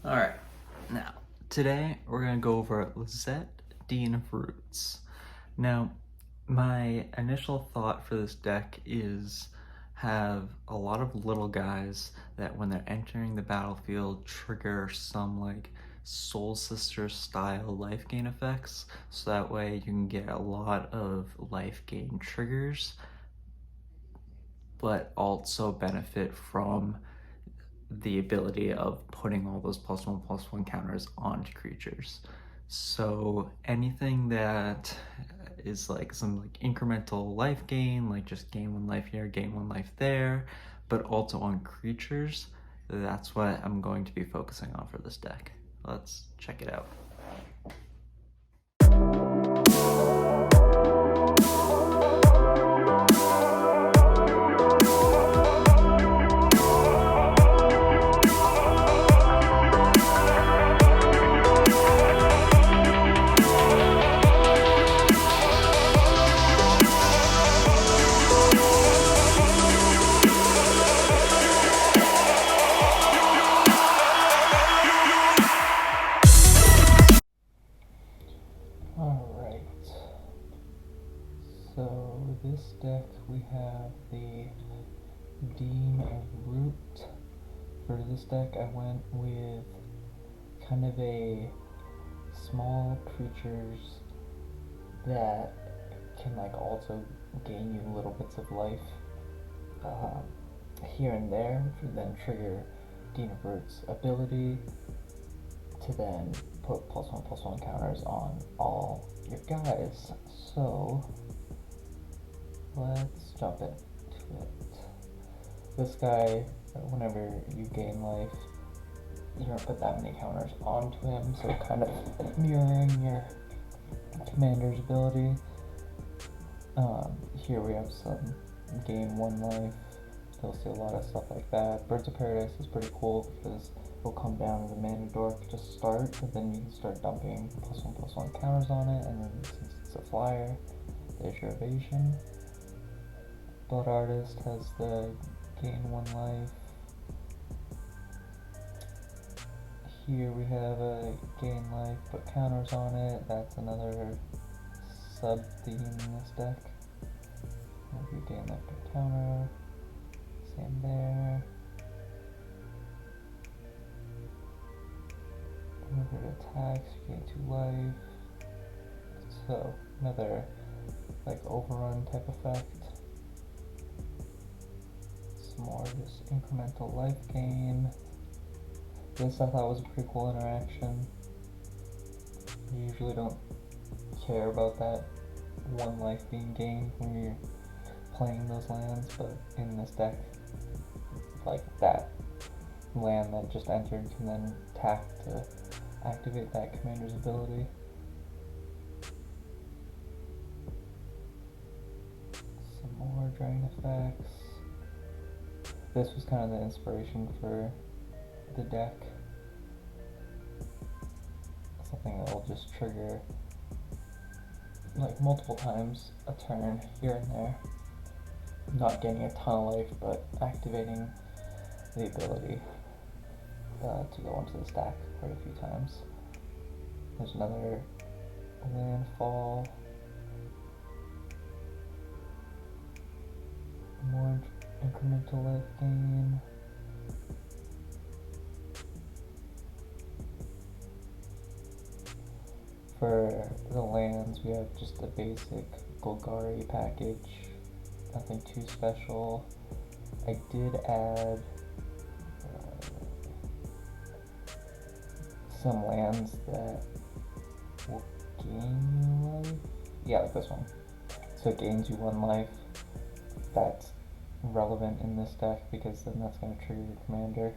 Alright, now, today we're going to go over Lisette, Dean of Roots. Now, my initial thought for this deck is have a lot of little guys that when they're entering the battlefield trigger some like Soul Sister style life gain effects, so that way you can get a lot of life gain triggers, but also benefit from the ability of putting all those +1/+1 counters onto creatures. So anything that is like some like incremental life gain, like just gain 1 life here, gain 1 life there, but also on creatures, that's what I'm going to be focusing on for this deck. Let's check it out. Alright, so this deck we have the Dean of Root. For this deck I went with kind of a small creatures that can like also gain you little bits of life here and there, which would then trigger Dean of Root's ability to then put +1/+1 counters on all your guys. So let's jump into it. This guy, whenever you gain life, you don't put that many counters onto him, so kind of mirroring your commander's ability. Here we have some gain 1 life. You'll see a lot of stuff like that. Birds of Paradise is pretty cool because it'll come down to the mana dork to start, but then you can start dumping +1/+1 counters on it, and then since it's a flyer, there's your evasion. Blood Artist has the gain 1 life. Here we have a gain life, put counters on it. That's another sub-theme in this deck. If you gain life, put counter. Same there. Whenever it attacks, you gain 2 life. So, another like overrun type effect. Some more just incremental life gain. This I thought was a pretty cool interaction. You usually don't care about that 1 life being gained when you're playing those lands, but in this deck, like that land that just entered can then tap to activate that commander's ability. Some more drain effects. This was kind of the inspiration for the deck. Something that will just trigger like multiple times a turn here and there. Not getting a ton of life, but activating the ability to go into the stack quite a few times. There's another landfall. More incremental life gain. For the lands, we have just a basic Golgari package, nothing too special. I did add some lands that will gain you life. Yeah, like this one. So it gains you 1 life. That's relevant in this deck because then that's going to trigger your commander.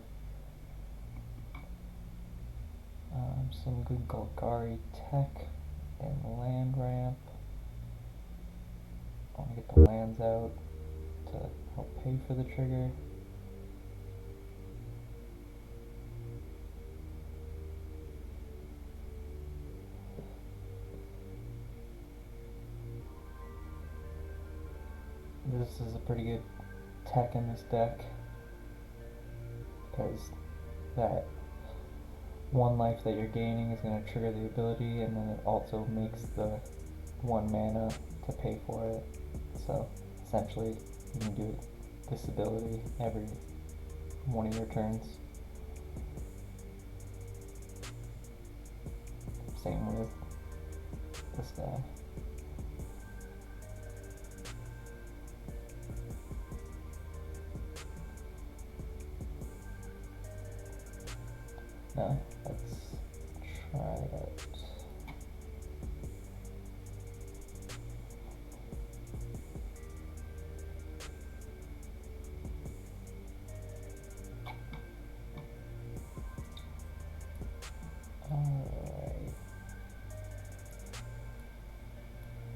Some good Golgari tech and land ramp. I want to get the lands out to help pay for the trigger. This is a pretty good tech in this deck because that 1 life that you're gaining is going to trigger the ability, and then it also makes the 1 mana to pay for it. So essentially you can do this ability every one of your turns. Same with this guy. Now, let's try it. Alright.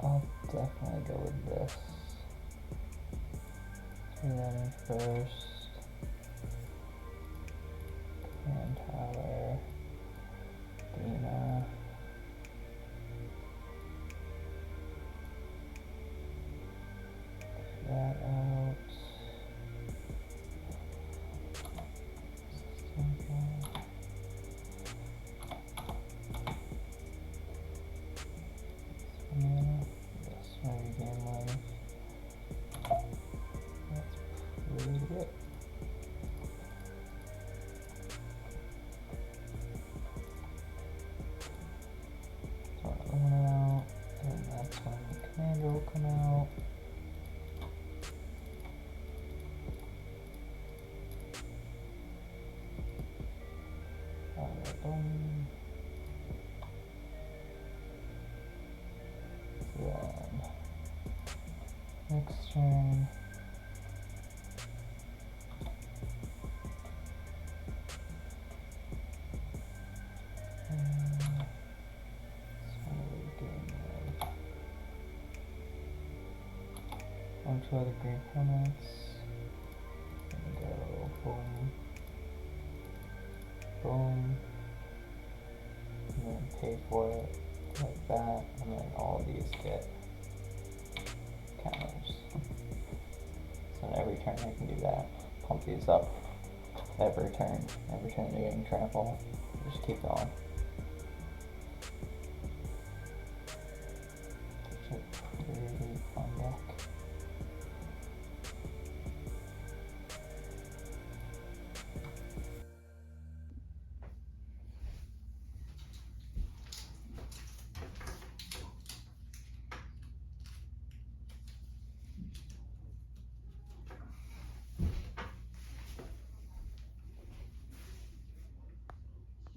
I'll definitely go with this. 3 damage first. Command Tower. Dina. Get that out. Yes, maybe game life. That's pretty good. So Una out, and that's when the commander will come out. Alright, boom. Then next turn. Onto other green permits. And go boom, boom, and then pay for it like that, and then all of these get counters. So every turn I can do that. Pump these up every turn. Every turn they're getting trample. Just keep going. Pretty